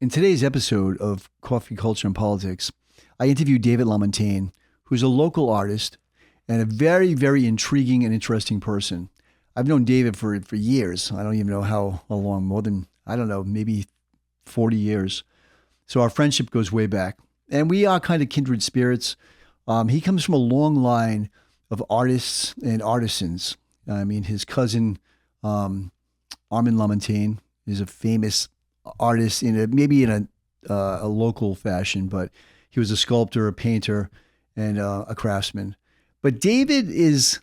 In today's episode of Coffee, Culture, and Politics, I interviewed David Lamontagne, who's a local artist and a very, very intriguing and interesting person. I've known David for years. I don't even know how long, more than, I don't know, maybe 40 years. So our friendship goes way back. And we are kind of kindred spirits. He comes from a long line of artists and artisans. I mean, his cousin, Armand Lamontagne, is a famous artist maybe in a local fashion, but he was a sculptor, a painter, and a craftsman. But David is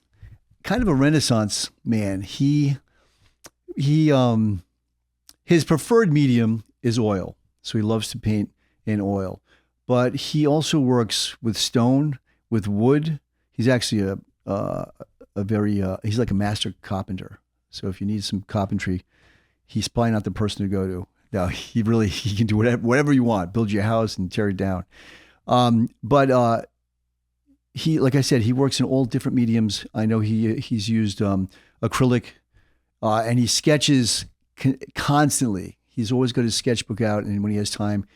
kind of a Renaissance man. His preferred medium is oil, so he loves to paint in oil. But he also works with stone, with wood. He's actually he's like a master carpenter. So if you need some carpentry, he's probably not the person to go to. No, he can do whatever you want, build your house and tear it down. But he, like I said, he works in all different mediums. I know he's used acrylic, and he sketches constantly. He's always got his sketchbook out, and when he has time,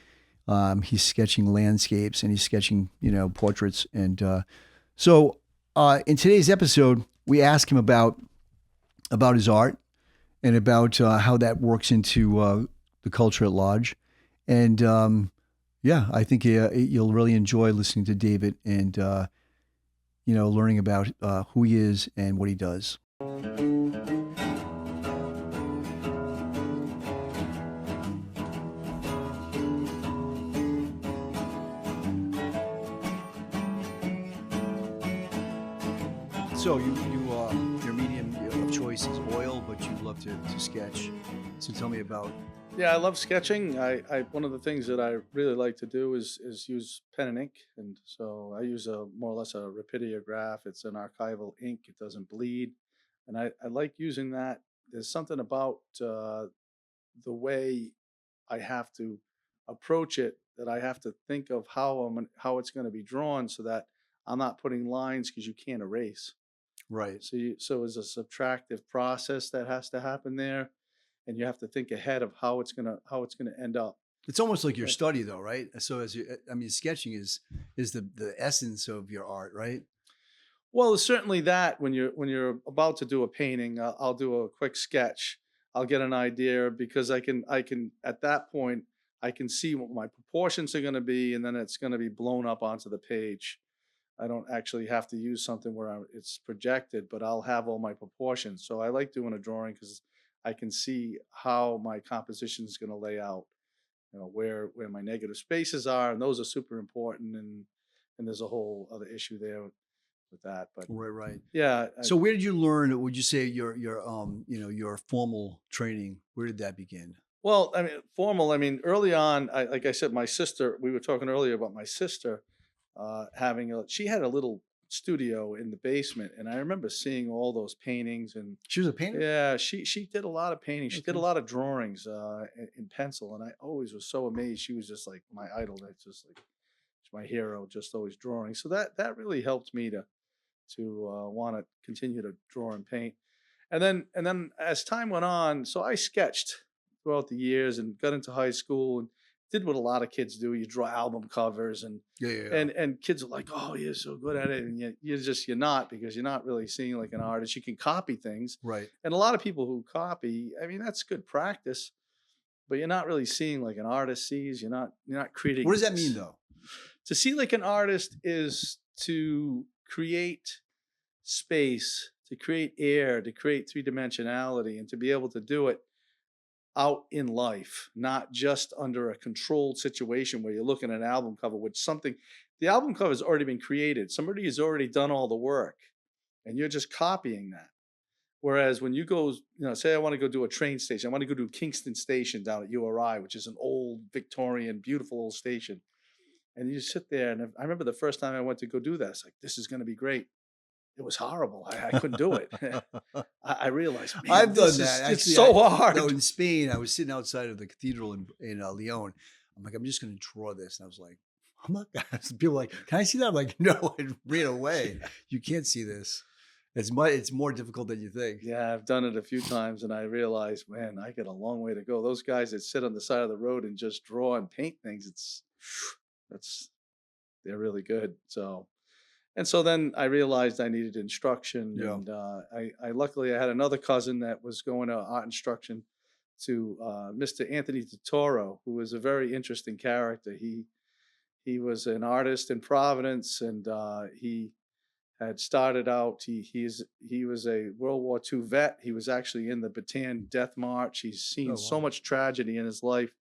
he's sketching landscapes and he's sketching, portraits. And so in today's episode, we ask him about his art and about how that works into the culture at large. And I think you'll really enjoy listening to David and learning about who he is and what he does. So your medium of choice is oil, but you love to sketch. So tell me about. Yeah, I love sketching. I one of the things that I really like to do is use pen and ink, and so I use more or less a rapidograph. It's an archival ink. It doesn't bleed, and I like using that. There's something about the way I have to approach it that I have to think of how it's going to be drawn so that I'm not putting lines because you can't erase. Right. So it's a subtractive process that has to happen there, and you have to think ahead of how it's gonna end up. It's almost like your study, though, right? So sketching is the essence of your art, right? Well, it's certainly that when you're about to do a painting, I'll do a quick sketch. I'll get an idea because I can at that point I can see what my proportions are going to be, and then it's going to be blown up onto the page. I don't actually have to use something where it's projected, but I'll have all my proportions. So I like doing a drawing because I can see how my composition is going to lay out, where my negative spaces are, and those are super important. And there's a whole other issue there with that. But right. Yeah. So where did you learn? Would you say your formal training? Where did that begin? Well, formal. Early on, like I said, my sister. We were talking earlier about my sister. She had a little studio in the basement, and I remember seeing all those paintings. And she was a painter. Yeah, she did a lot of painting. She did a lot of drawings in pencil, and I always was so amazed. She was just like my idol. That's just like my hero, just always drawing. So that really helped me to want to continue to draw and paint. And then as time went on, so I sketched throughout the years and got into high school and did what a lot of kids do. You draw album covers and kids are like, "Oh, you're so good at it," and you're not, because you're not really seeing like an artist. You can copy things, right? And a lot of people who copy, that's good practice, but you're not really seeing like an artist sees. You're not creating. What does that mean, though? To see like an artist is to create space, to create air, to create three-dimensionality, and to be able to do it out in life, not just under a controlled situation where you're looking at an album cover with something. The album cover has already been created. Somebody has already done all the work, and you're just copying that. Whereas when you go, say I want to go do a train station, I want to go to Kingston Station down at URI, which is an old Victorian, beautiful old station. And you sit there, and I remember the first time I went to go do that, it's like, this is going to be great. It was horrible. I couldn't do it. I realized, man, I've done that. It's so hard. No, in Spain, I was sitting outside of the cathedral in Leon. I'm like, I'm just going to draw this. And I was like, I'm not. People were like, can I see that? I'm like, no, it ran away. You can't see this. It's more difficult than you think. Yeah, I've done it a few times and I realized, man, I got a long way to go. Those guys that sit on the side of the road and just draw and paint things, that's they're really good. So then I realized I needed instruction, Yeah. and I luckily I had another cousin that was going to art instruction to Mr. Anthony Totoro, who was a very interesting character. He was an artist in Providence, and he had started out. He was a World War II vet. He was actually in the Bataan Death March. He's seen Oh so wow. much tragedy in his life,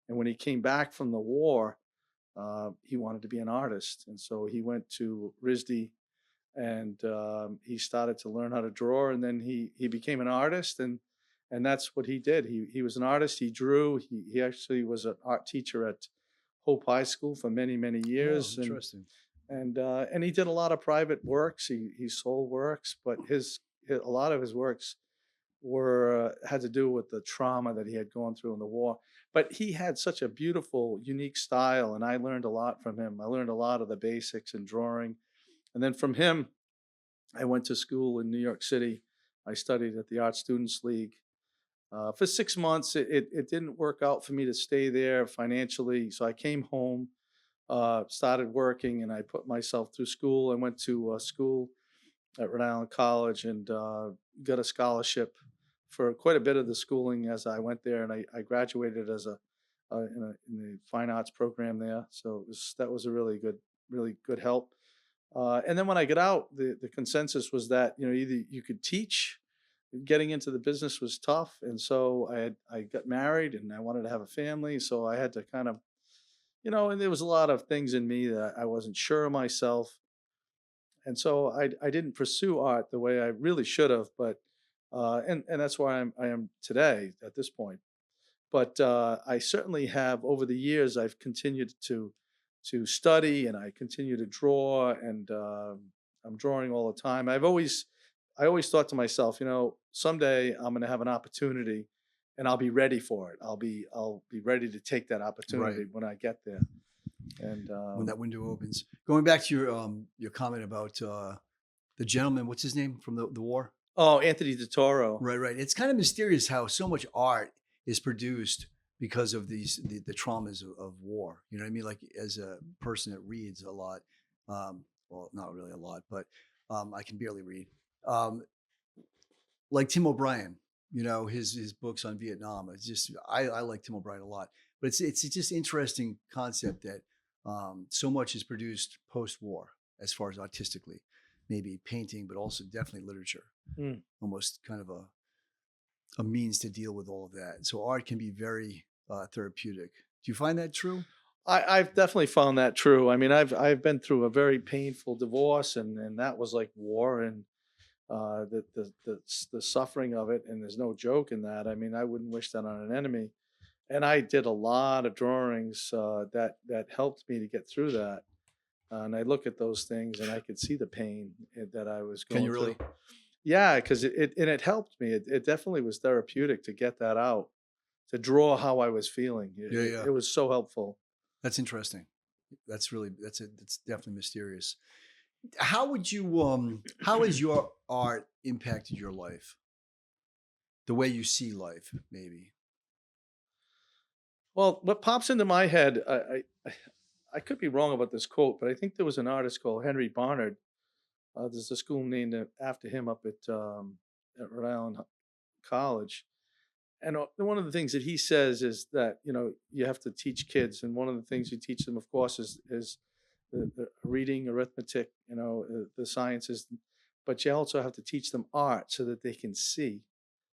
and when he came back from the war, he wanted to be an artist, and so he went to RISD and he started to learn how to draw, and then he became an artist, and that's what he did. He was an artist. He drew. He actually was an art teacher at Hope High School for many Oh, years, interesting. and he did a lot of private works. He sold works, but a lot of his works were had to do with the trauma that he had gone through in the war. But he had such a beautiful, unique style, and I learned a lot from him. I learned a lot of the basics in drawing, and then from him, I went to school in New York City. I studied at the Art Students League for 6 months. It didn't work out for me to stay there financially, so I came home, started working, and I put myself through school. I went to school at Rhode Island College and got a scholarship for quite a bit of the schooling as I went there, and I graduated as in the fine arts program there. So that was a really good help. And then when I got out, the consensus was that either you could teach. Getting into the business was tough, and so I got married and I wanted to have a family, so I had to kind of and there was a lot of things in me that I wasn't sure of myself, and so I didn't pursue art the way I really should have, but and that's why I am today at this point. But I certainly have over the years I've continued to study and I continue to draw, and I'm drawing all the time. I always thought to myself, someday I'm going to have an opportunity, and I'll be ready for it. I'll be ready to take that opportunity Right. when I get there. And When that window opens. Going back to your comment about the gentleman, what's his name from the war? oh, Anthony Totoro. Right, right. It's kind of mysterious how so much art is produced because of the traumas of war. You know what I mean? Like as a person that reads a lot, well, not really a lot, but I can barely read. Um, like Tim O'Brien, his books on Vietnam. It's just I like Tim O'Brien a lot, but it's just interesting concept that so much is produced post war as far as artistically, maybe painting, but also definitely literature. Mm. Almost kind of a means to deal with all of that. So art can be very therapeutic. Do you find that true? I've definitely found that true. I mean, I've been through a very painful divorce, and that was like war, and the suffering of it, and there's no joke in that. I mean, I wouldn't wish that on an enemy. And I did a lot of drawings that helped me to get through that. And I look at those things, and I could see the pain that I was Can you going through. really? Yeah, because it helped me. It definitely was therapeutic to get that out, to draw how I was feeling. Yeah, yeah. It was so helpful. That's interesting. That's definitely mysterious. How would you how has your art impacted your life? The way you see life, maybe. Well, what pops into my head, I could be wrong about this quote, but I think there was an artist called Henry Barnard. There's a school named after him up at Rhode Island College. And one of the things that he says is that you have to teach kids, and one of the things you teach them, of course, is the reading, arithmetic, the sciences, but you also have to teach them art so that they can see.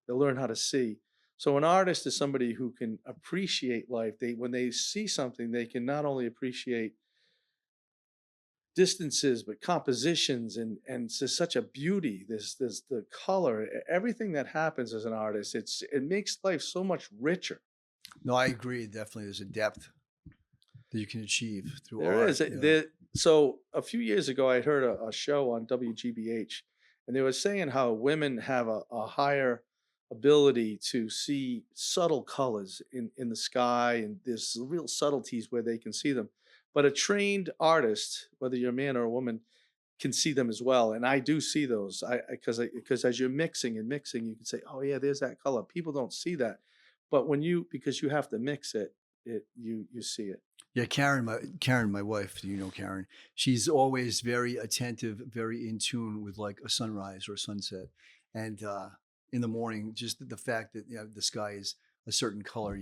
They'll learn how to see. So an artist is somebody who can appreciate life. When they see something, they can not only appreciate distances, but compositions, and there's such a beauty. There's the color, everything that happens as an artist. It makes life so much richer. No, I agree. Definitely, there's a depth that you can achieve through There art. is. So a few years ago, I heard a show on WGBH, and they were saying how women have a higher ability to see subtle colors in the sky, and there's real subtleties where they can see them. But a trained artist, whether you're a man or a woman, can see them as well. And I do see those. Because as you're mixing and mixing, you can say, oh yeah, there's that color. People don't see that, but because you have to mix it, you see it. Yeah, Karen, my wife, you know Karen. She's always very attentive, very in tune with like a sunrise or a sunset, and in the morning, just the fact that the sky is a certain color,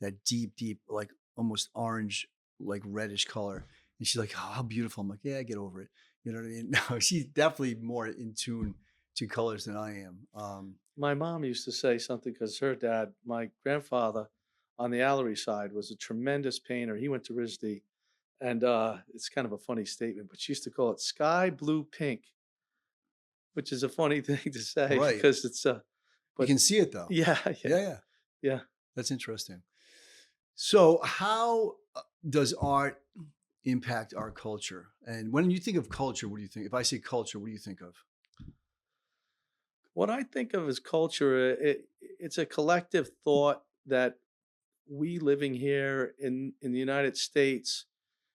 that deep, like almost orange, like reddish color, and she's like, "Oh, how beautiful!" I'm like, "Yeah, get over it." You know what I mean? No, she's definitely more in tune to colors than I am. My mom used to say something because her dad, my grandfather, on the Allery side, was a tremendous painter. He went to RISD, and it's kind of a funny statement, but she used to call it sky blue pink, which is a funny thing to say Right. because it's You but can see it though. yeah, yeah, Yeah, yeah. yeah. That's interesting. So, how does art impact our culture? And when you think of culture, what do you think? If I say culture, what do you think of? What I think of as culture, it's a collective thought that we living here in the United States,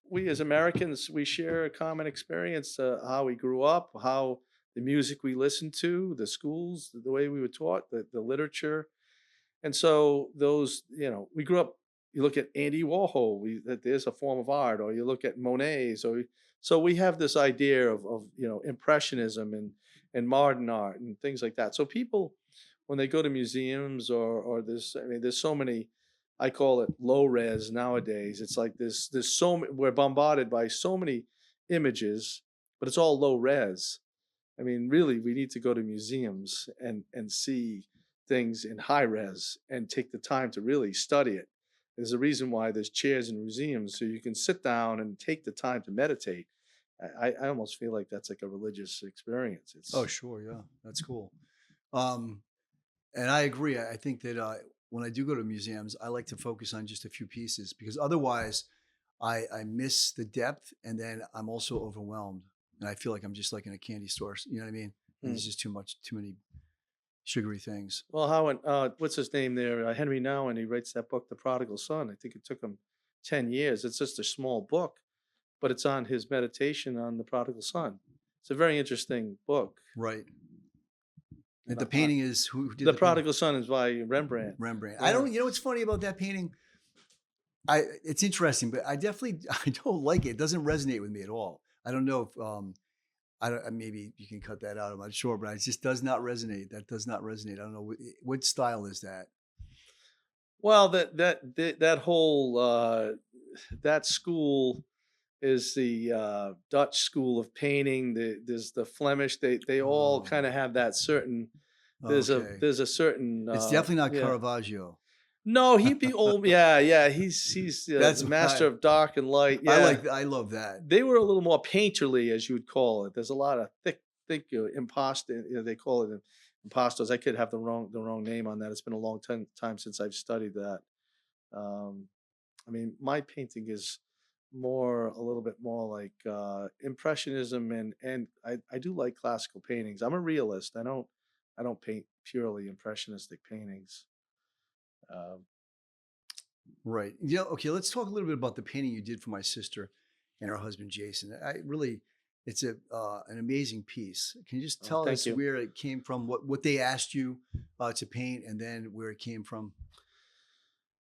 we as Americans, we share a common experience, how we grew up, how the music we listened to, the schools, the way we were taught, the literature. And so those, we grew up, you look at Andy Warhol, that there's a form of art, or you look at Monet's, so we have this idea of impressionism and modern art and things like that. So people, when they go to museums or there's so many, I call it low res nowadays. It's like there's we're bombarded by so many images, but it's all low res. I mean, really, we need to go to museums and see things in high res and take the time to really study it. There's a reason why there's chairs in museums, so you can sit down and take the time to meditate. I almost feel like that's like a religious experience. Oh, It's sure, yeah, that's cool. Um, and I agree. I think that when I do go to museums, I like to focus on just a few pieces because otherwise, I miss the depth, and then I'm also overwhelmed, and I feel like I'm just like in a candy store. You know what I mean? And mm. there's just too many sugary things. Well, how what's his name there? Henry Nouwen. He writes that book, The Prodigal Son. I think it took him 10 years. It's just a small book, but it's on his meditation on the prodigal son. It's a very interesting book. Right. And And the painting is who did the the painting? prodigal son is by Rembrandt. Rembrandt. I Yeah. don't. You know what's funny about that painting? It's interesting, but I definitely I don't like it. It doesn't resonate with me at all. I don't know if I don't, maybe you can cut that out. I'm not sure, but it just does not resonate. That does not resonate. I don't know what style is that. Well, that whole that school is the Dutch school of painting. There's the Flemish. They all Oh, kind of have that certain. okay. There's a certain It's definitely not yeah. Caravaggio. No, he'd be old. Yeah, yeah. He's That's the why master of dark and light. Yeah, I love that. they were a little more painterly, as you would call it. There's a lot of thick imposter. They call it imposters. I could have the wrong name on that. It's been a long time since I've studied that. Um, I mean, my painting is a little bit more like impressionism, and I do like classical paintings. I'm a realist. I don't paint purely impressionistic paintings. Um, Right. Yeah. Okay. Let's talk a little bit about the painting you did for my sister and her husband Jason. It's an amazing piece. Can you just tell thank us you. where it came from, what they asked you to paint, and then where it came from?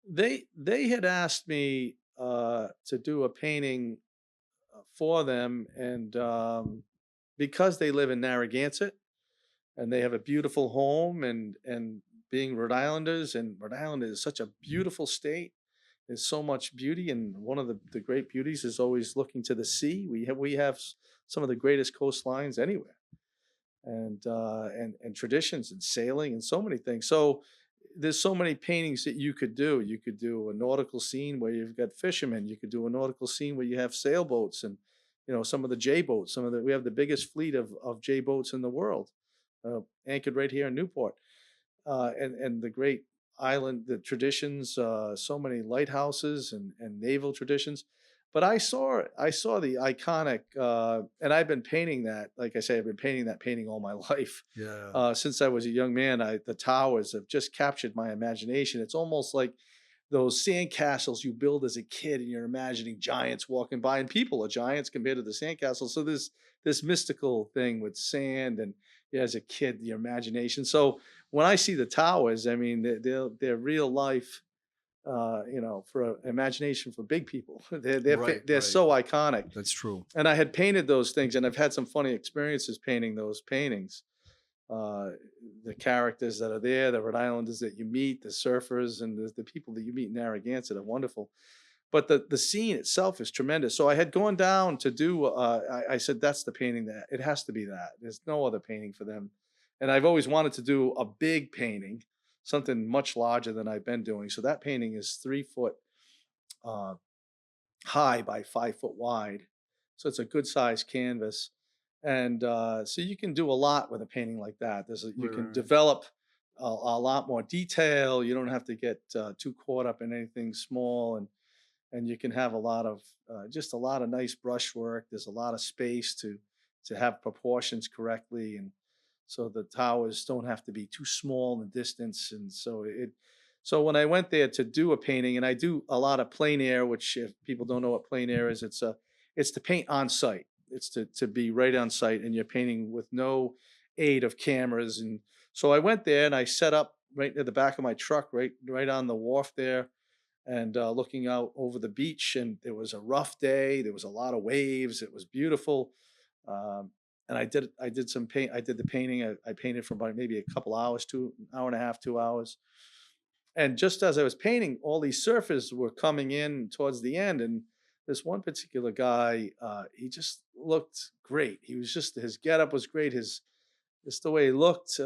They had asked me to do a painting for them, and because they live in Narragansett and they have a beautiful home, and being Rhode Islanders, and Rhode Island is such a beautiful state. There's so much beauty, and one of the great beauties is always looking to the sea. We have some of the greatest coastlines anywhere, and traditions and sailing and so many things. So there's so many paintings that you could do. You could do a nautical scene where you've got fishermen. You could do a nautical scene where you have sailboats and some of the J boats. We have the biggest fleet of J boats in the world, anchored right here in Newport, and the great island, the traditions, so many lighthouses and naval traditions. But I saw the iconic, and I've been painting that. Like I say, I've been painting that painting all my life. Yeah. Since I was a young man, the towers have just captured my imagination. It's almost like those sandcastles you build as a kid, and you're imagining giants walking by, and people are giants compared to the sandcastle. So there's this mystical thing with sand, and yeah, as a kid, your imagination. So when I see the towers, I mean, they're real life, for imagination for big people. Right, They're right. so iconic. That's true. And I had painted those things, and I've had some funny experiences painting those paintings. Uh, the characters that are there, the Rhode Islanders that you meet, the surfers, and the people that you meet in Narragansett are wonderful. But the scene itself is tremendous. So I had gone down to do. I said that's the painting, that it has to be that. There's no other painting for them. And I've always wanted to do a big painting, something much larger than I've been doing. So that painting is 3 foot uh, high by 5 foot wide. So it's a good sized canvas. And so you can do a lot with a painting like that. You Right, can right, right. develop a lot more detail. You don't have to get too caught up in anything small, and you can have a lot of just a lot of nice brushwork. There's a lot of space to have proportions correctly, and so the towers don't have to be too small in distance. And so when I went there to do a painting, and I do a lot of plein air, which if people don't know what plein air is, it's to paint on site. It's to be right on site, and you're painting with no aid of cameras. And so I went there and I set up right at the back of my truck, right on the wharf there, and looking out over the beach. And it was a rough day. There was a lot of waves. It was beautiful. Um, and I did some paint. I did the painting. I painted for about maybe a couple hours, an hour and a half, 2 hours. And just as I was painting, all these surfers were coming in towards the end. And this one particular guy, he just looked great. He was just, his getup was great. Just the way he looked.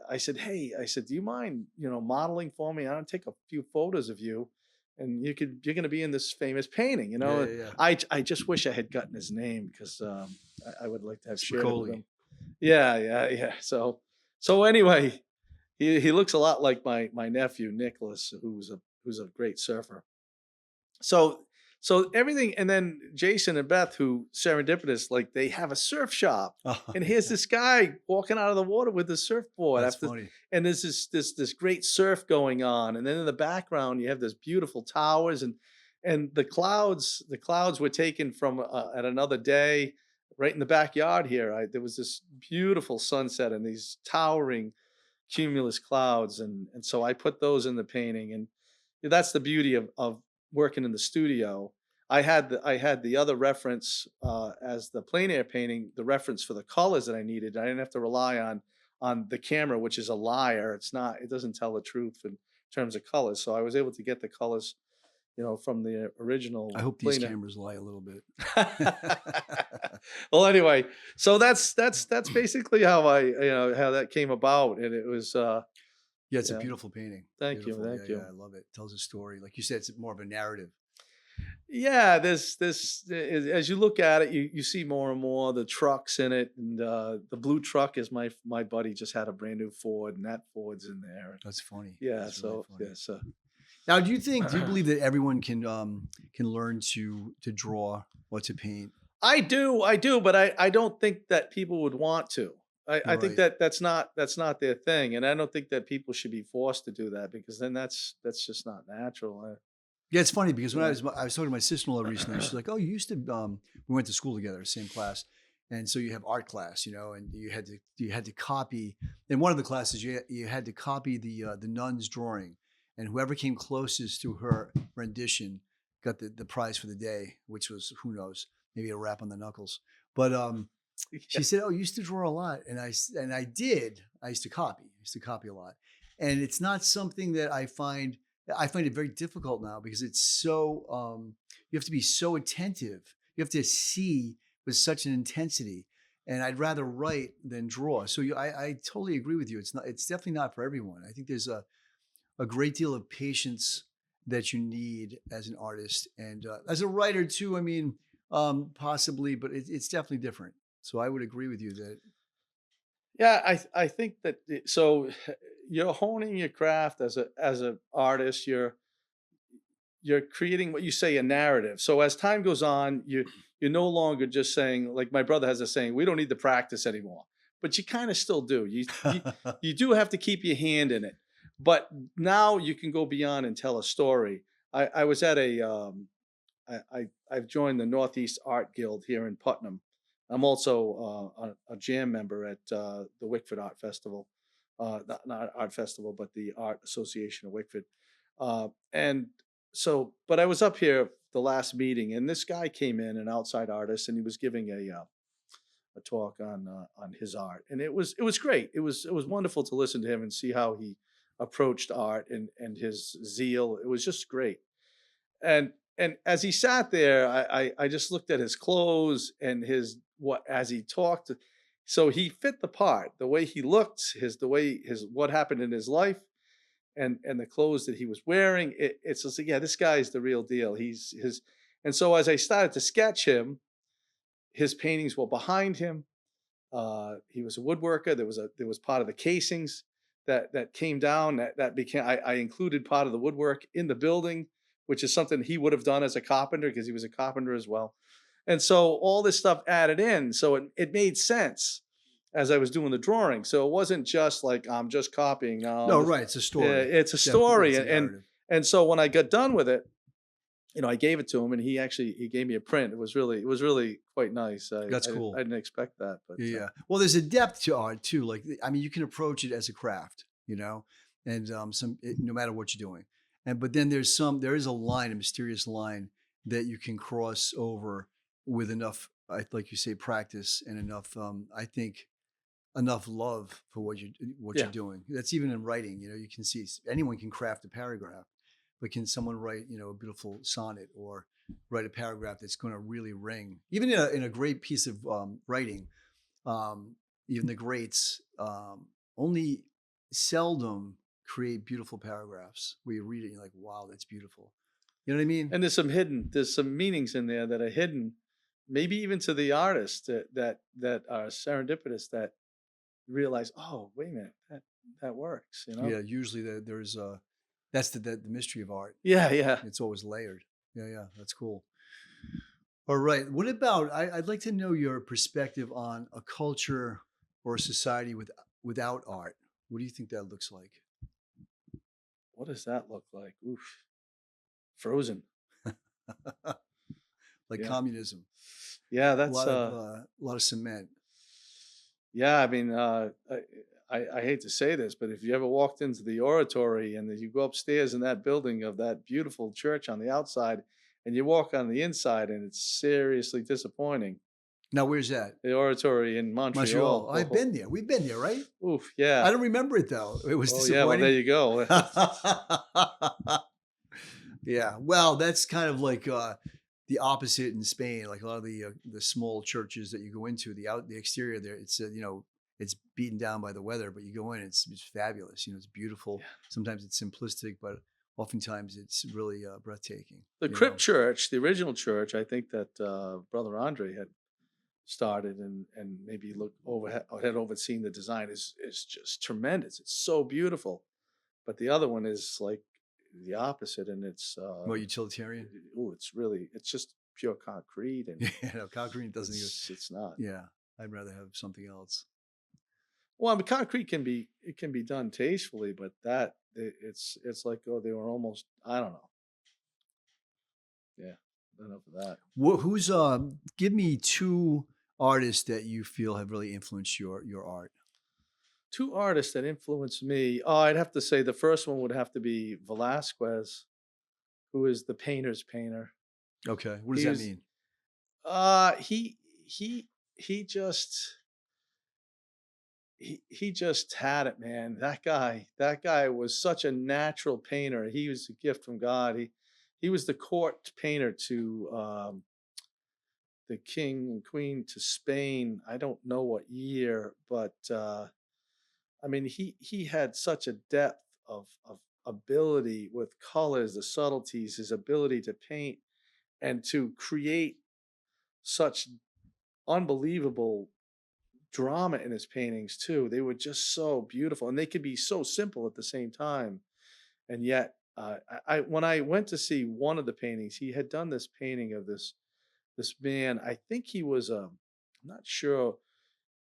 I said, "Hey," I said, "Do you mind, modeling for me? I want to take a few photos of you, and you're going to be in this famous painting, you Yeah, know." yeah, yeah. I just wish I had gotten his name, because I would like to have shared it with Spicoli. him. Yeah, yeah, yeah. So anyway, he looks a lot like my nephew Nicholas, who's a great surfer. So so everything. And then Jason and Beth, who serendipitous, like, they have a surf shop. Oh, And here's yeah. this guy walking out of the water with a surfboard That's after, funny. and there's this great surf going on. And then in the background you have this beautiful towers, and the clouds were taken from at another day, right in the backyard here. There was this beautiful sunset and these towering cumulus clouds, and so I put those in the painting. And that's the beauty of working in the studio. I had the other reference, as the plein air painting, the reference for the colors that I needed. I didn't have to rely on the camera, which is a liar. It doesn't tell the truth in terms of colors. So I was able to get the colors, from the I original hope these plein air. cameras lie a little bit. Well, anyway, so that's basically how that came about. And it was Yeah, it's a yeah. beautiful painting. Thank you, Beautiful. Yeah, thank yeah, you. I love it. Tells a story. Like you said, it's more of a narrative. Yeah, as you look at it, you see more and more the trucks in it. And the blue truck is my buddy just had a brand new Ford, and that Ford's in there. That's funny. Yeah, That's really so funny. yeah, so Now, do you believe that everyone can learn to draw or to paint? I do, but I don't think that people would want to. I think Right. that's not their thing, and I don't think that people should be forced to do that, because then that's just not natural. Yeah, it's funny because when Yeah. I was talking to my sister-in-law recently, she's like, "Oh, you used to." We went to school together, same class, and so you have art class, and you had to copy. In one of the classes, you had to copy the nun's drawing, and whoever came closest to her rendition got the prize for the day, which was, who knows, maybe a rap on the knuckles. But she said, "Oh, you used to draw a lot," and I did. I used to copy. I used to copy a lot, and it's not something that I find it very difficult now because it's so you have to be so attentive. You have to see with such an intensity, and I'd rather write than draw. So I totally agree with you. It's definitely not for everyone. I think there's a great deal of patience that you need as an artist and as a writer too. I mean, possibly, but it's definitely different. So I would agree with you that Yeah, I think that so you're honing your craft as a artist. You're creating what you say, a narrative. So as time goes on, you're no longer just saying, like my brother has a saying, we don't need to practice anymore. But you kind of still do. You do have to keep your hand in it. But now you can go beyond and tell a story. I was at I've joined the Northeast Art Guild here in Putnam. I'm also a jam member at the Wickford Art Festival, not Art Festival, but the Art Association of Wickford. And so, but I was up here the last meeting, and this guy came in, an outside artist, and he was giving a talk on his art, and it was great. It was wonderful to listen to him and see how he approached art and his zeal. It was just great. And as he sat there, I just looked at his clothes and his what as he talked. So he fit the part, the way he looked, the way his what happened in his life, and the clothes that he was wearing. It's just like, yeah, this guy's the real deal. He's his. And so as I started to sketch him, his paintings were behind him. He was a woodworker. There was part of the casings that came down. That became I included part of the woodwork in the building, which is something he would have done as a carpenter because he was a carpenter as well. And so all this stuff added in, so it made sense as I was doing the drawing. So it wasn't just like I'm just copying. No, No, right. It's a story. it's a Definitely, story, it's a and narrative. and so when I got done with it, I gave it to him, and he gave me a print. It was really quite nice. That's cool. I didn't expect that, but Yeah. Well, there's a depth to art too. Like, I mean, you can approach it as a craft, and no matter what you're doing. But then there is a line, a mysterious line that you can cross over with enough, like you say, practice and enough, I think, enough love for what yeah, you're doing. That's even in writing. You can see anyone can craft a paragraph, but can someone write, a beautiful sonnet or write a paragraph that's going to really ring? Even in a great piece of writing, um, even the greats only seldom create beautiful paragraphs where you read it and you're like, wow, that's beautiful. You know what I mean? and there's some meanings in there that are hidden, maybe even to the artist that are serendipitous that realize, oh, wait a minute, that works, Yeah, usually there's that's the mystery of art. Yeah, yeah. It's always layered. Yeah, yeah, that's cool. All right. What about? I'd like to know your perspective on a culture or a society without art. What do you think that looks like? What does that look like? Oof, frozen. Like Yeah, communism, yeah. a That's lot of a lot of cement. yeah. I mean, I hate to say this, but if you ever walked into the oratory and then you go upstairs in that building of that beautiful church on the outside, and you walk on the inside, and it's seriously disappointing. Now, where's that? The oratory in Montreal. Montreal. I've been there. We've been there, right? Oof, I yeah. don't remember it though. It was Oh, yeah. Well, there disappointing. you go. Yeah. Well, that's kind of like the opposite in Spain. Like a lot of the small churches that you go into, the exterior there, it's it's beaten down by the weather, but you go in, it's fabulous. It's beautiful. Yeah. Sometimes it's simplistic, but oftentimes it's really breathtaking. The crypt church, the original church, I think that Brother Andre had started and maybe had overseen the design is just tremendous. It's so beautiful. But the other one is like the opposite, and it's More utilitarian. it's just pure concrete, and Yeah, no, concrete doesn't even. it's not. Yeah, I'd rather have something else. Well, I mean, concrete can be done tastefully, but it's like, oh, they were almost, I don't know. Yeah, enough of that. Who's give me two artists that you feel have really influenced your art. Two artists that influenced me. Oh, I'd have to say the first one would have to be Velasquez, who is the painter's painter. Okay, what does He that was mean? he he just he just had it, man. That guy was such a natural painter. He was a gift from God. He was the court painter to the king and queen to Spain. I don't know what year, but I mean, he had such a depth of ability with colors, the subtleties, his ability to paint and to create such unbelievable drama in his paintings too. They were just so beautiful, and they could be so simple at the same time. And yet, when I went to see one of the paintings, he had done this painting of this man. I think he was I'm not sure.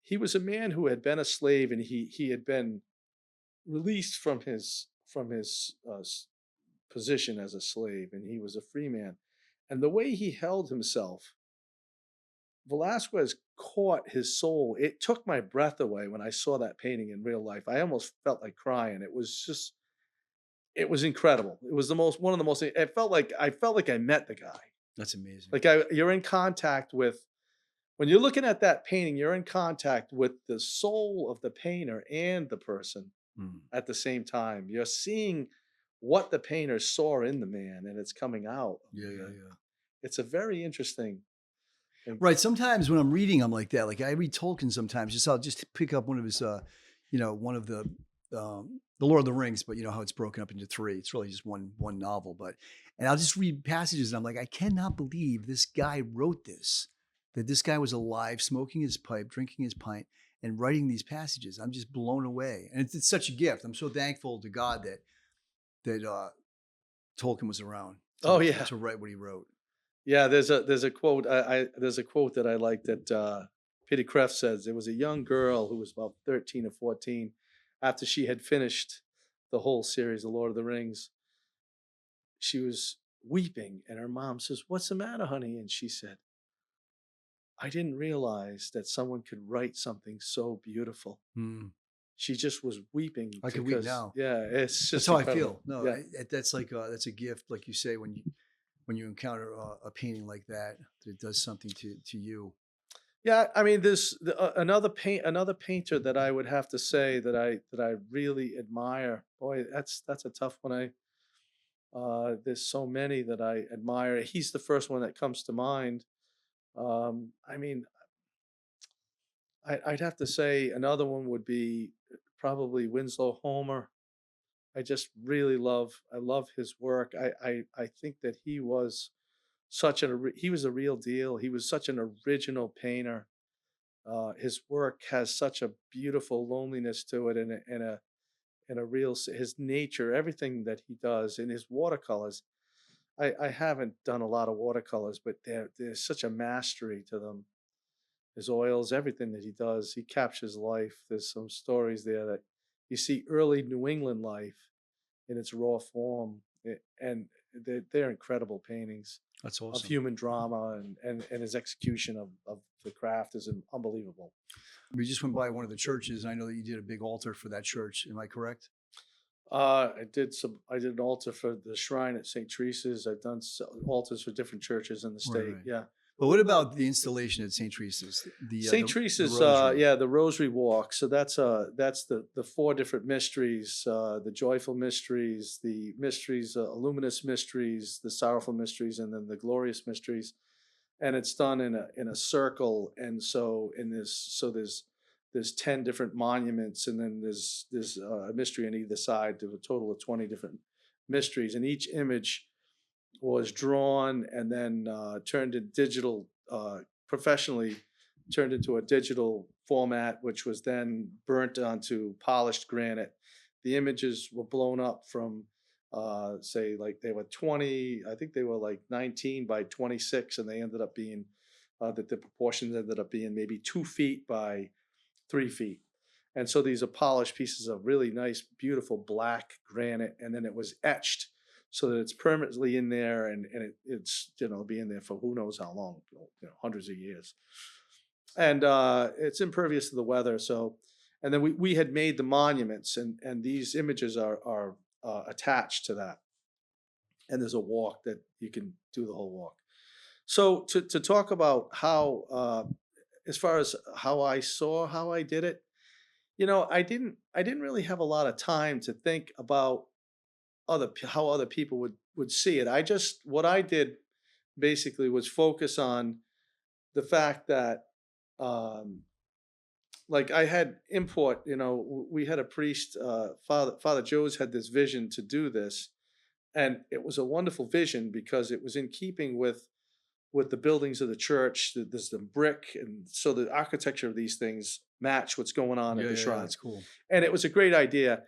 He was a man who had been a slave, and he had been released from his from his position as a slave, and he was a free man. And the way he held himself, Velasquez caught his soul. It took my breath away when I saw that painting in real life. I almost felt like crying. It was incredible. It was one of the most. It felt like I met the guy. That's amazing. Like you're in contact with when you're looking at that painting. You're in contact with the soul of the painter and the person at the same time. You're seeing what the painter saw in the man, and it's coming out. Yeah. It's a very interesting. Right. Sometimes when I'm reading, I'm like that. Like I read Tolkien sometimes. I'll just pick up one of his, one of the Lord of the Rings, but you know how it's broken up into 3. It's really just one novel. And I'll just read passages, and I'm like, I cannot believe this guy wrote this. That this guy was alive, smoking his pipe, drinking his pint, and writing these passages. I'm just blown away, and it's such a gift. I'm so thankful to God that Tolkien was around. To write what he wrote. Yeah, there's a quote. There's a quote that I like that Peter Kreeft says. There was a young girl who was about 13 or 14 after she had finished the whole series, The Lord of the Rings. She was weeping, and her mom says, "What's the matter, honey?" And she said, "I didn't realize that someone could write something so beautiful." She just was weeping. I could weep now. Yeah, it's just that's how incredible. I feel. No, yeah. That's like that's a gift, like you say, when you encounter a painting like that does something to you. Yeah, I mean, there's another painter that I would have to say that I really admire. Boy, that's a tough one. There's so many that I admire. He's the first one that comes to mind. I mean, I'd have to say another one would be probably Winslow Homer. I just really I love his work. I think that he was he was a real deal. He was such an original painter. His work has such a beautiful loneliness to it, and a real his nature, everything that he does in his watercolors. I haven't done a lot of watercolors, but there's such a mastery to them. His oils, everything that he does, he captures life. There's some stories there that you see early New England life in its raw form, and they're incredible paintings. That's awesome. Of human drama, and his execution of the craft is unbelievable. We just went by one of the churches. I know that you did a big altar for that church. Am I correct? I did an altar for the shrine at St. Teresa's. I've done altars for different churches in the state. Right. Yeah. But what about the installation at St. Teresa's? St. Teresa's, the Rosary Walk. So that's the 4 different mysteries: the joyful mysteries, the mysteries, luminous mysteries, the sorrowful mysteries, and then the glorious mysteries. And it's done in a circle. And so there's 10 different monuments, and then there's a mystery on either side, to a total of 20 different mysteries. And each image was drawn and then turned to digital, professionally turned into a digital format, which was then burnt onto polished granite. The images were blown up from, say, like they were 20, I think they were like 19 by 26, and they ended up being, that the proportions ended up being maybe 2 feet by 3 feet. And so these are polished pieces of really nice, beautiful black granite, and then it was etched so that it's permanently in there, and it's be in there for who knows how long, hundreds of years. And it's impervious to the weather. So, and then we had made the monuments, and these images are attached to that. And there's a walk that you can do the whole walk. So to talk about how, as far as how I did it, I didn't really have a lot of time to think about how other people would see it. What I did basically was focus on the fact that, like I had input, we had a priest, Father Joe's had this vision to do this, and it was a wonderful vision because it was in keeping with the buildings of the church. There's the brick, and so the architecture of these things match what's going on at the shrine. That's cool. And it was a great idea.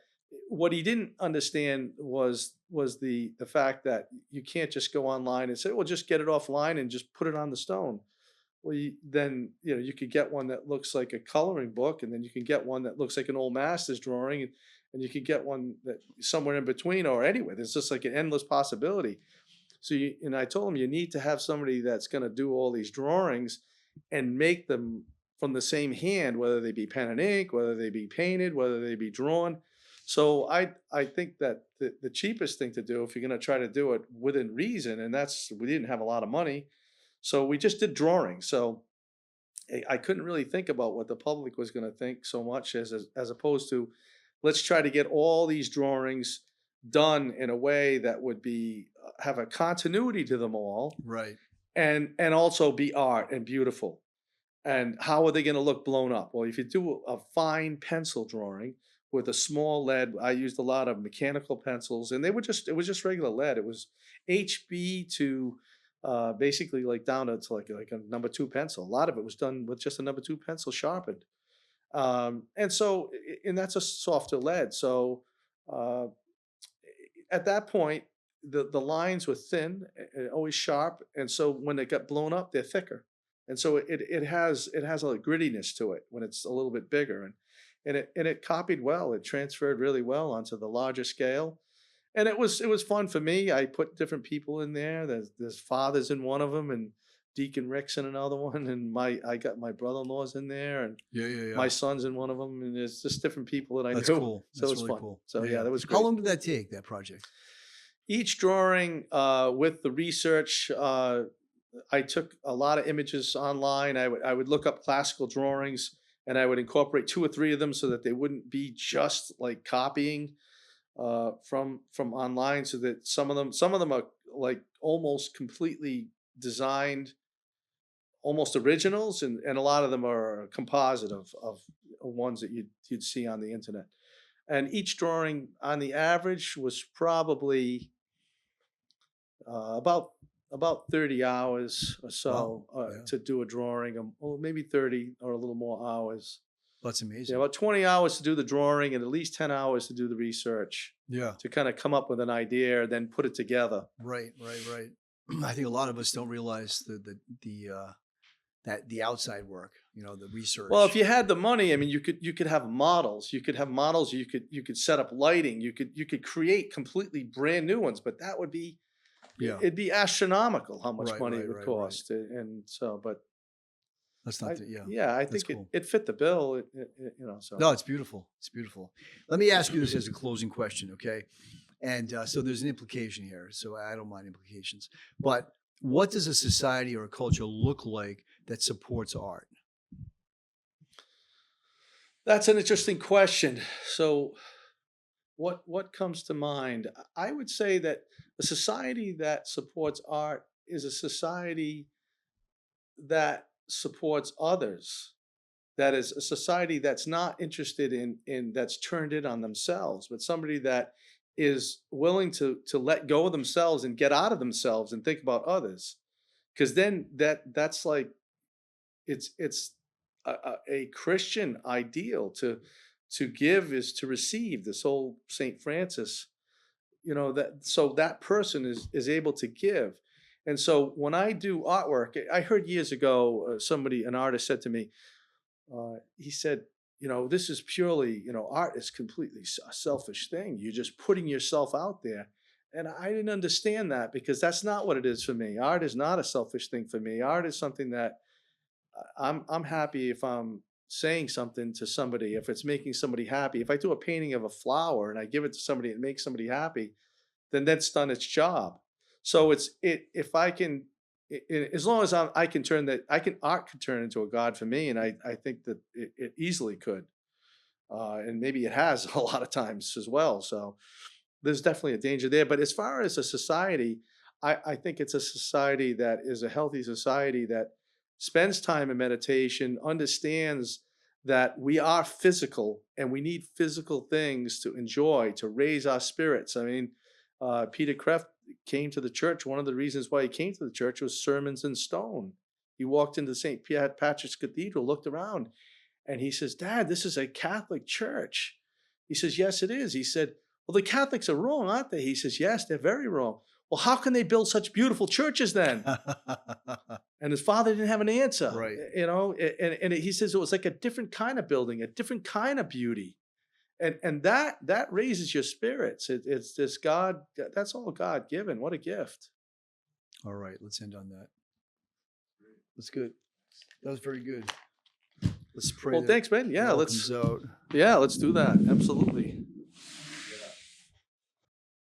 What he didn't understand was the fact that you can't just go online and say, well, just get it offline and just put it on the stone. Well, then you could get one that looks like a coloring book, and then you can get one that looks like an old master's drawing, and you could get one that somewhere in between or anywhere. There's just like an endless possibility. So and I told him you need to have somebody that's going to do all these drawings and make them from the same hand, whether they be pen and ink, whether they be painted, whether they be drawn. So I think that the cheapest thing to do if you're going to try to do it within reason, and that's we didn't have a lot of money, so we just did drawings. So I couldn't really think about what the public was going to think so much as opposed to let's try to get all these drawings done in a way that would be have a continuity to them all Right. and also be art and beautiful. And how are they going to look blown up? Well, if you do a fine pencil drawing with a small lead, I used a lot of mechanical pencils, and it was just regular lead. It was HB to basically like down to like a number 2 pencil. A lot of it was done with just a number 2 pencil sharpened. And so, and that's a softer lead. So uh, at that point, the lines were thin, always sharp, and so when they got blown up, they're thicker, and so it has a grittiness to it when it's a little bit bigger, and it copied well. It transferred really well onto the larger scale, and it was fun for me. I put different people in there. There's fathers in one of them, and Deacon Rick's in another one, and I got my brother-in-laws in there, and Yeah, yeah, yeah. my son's in one of them, and there's just different people that I That's knew. cool. So That's it was really fun. cool. So yeah, that was How great. long did that take, that project? Each drawing with the research, I took a lot of images online. I would look up classical drawings and I would incorporate 2 or 3 of them so that they wouldn't be just like copying from online. So that some of them are like almost completely designed, almost originals, and a lot of them are a composite of ones that you'd see on the internet. And each drawing, on the average, was probably about 30 hours or Wow. so Yeah. to do a drawing, or maybe 30 or a little more hours. That's Yeah, amazing. about 20 hours to do the drawing and at least 10 hours to do the research Yeah. to kind of come up with an idea, then put it together. Right. I think a lot of us don't realize the outside work, the research. Well, if you had the money, I mean, you could have models. You could have models. You could set up lighting. You could create completely brand new ones, but that would be Yeah. it'd be astronomical how much Right, money right, it would right, cost. And so, but That's not the, yeah. yeah, I That's think cool. it fit the bill. So No, it's beautiful. It's beautiful. Let me ask you this as a closing question, okay? And so there's an implication here. So I don't mind implications. But what does a society or a culture look like that supports art? that's an interesting question. So what comes to mind? I would say that a society that supports art is a society that supports others. That is a society that's not interested in that's turned in on themselves, but somebody that is willing to let go of themselves and get out of themselves and think about others. Because then that's like it's a Christian ideal to give is to receive. This whole Saint Francis, that so that person is able to give. And so when I do artwork, I heard years ago an artist said to me, he said, this is purely, art is completely a selfish thing. You're just putting yourself out there. And I didn't understand that because that's not what it is for me. Art is not a selfish thing for me. Art is something that I'm happy if I'm saying something to somebody, if it's making somebody happy. If I do a painting of a flower and I give it to somebody and makes somebody happy, then that's done its job. So if I can, as long as I can art can turn into a god for me, and I think that it easily could, and maybe it has a lot of times as well. So there's definitely a danger there. But as far as a society, I think it's a society that is a healthy society that spends time in meditation, understands that we are physical and we need physical things to enjoy, to raise our spirits. I mean, Peter Kreeft came to the church. One of the reasons why he came to the church was sermons in stone. He walked into St. Patrick's Cathedral, looked around, and he says, "Dad, this is a Catholic church." He says, "Yes, it is." He said, "Well, the Catholics are wrong, aren't they?" He says, "Yes, they're very wrong." "Well, how can they build such beautiful churches then?" And his father didn't have an answer. Right. And he says it was like a different kind of building, a different kind of beauty. and that raises your spirits. It's this God. That's all God given. What a gift. All right, let's end on that. That's good. That was very good. Let's pray. Well, that thanks, man. it Yeah, all let's comes out. let's do that. Absolutely.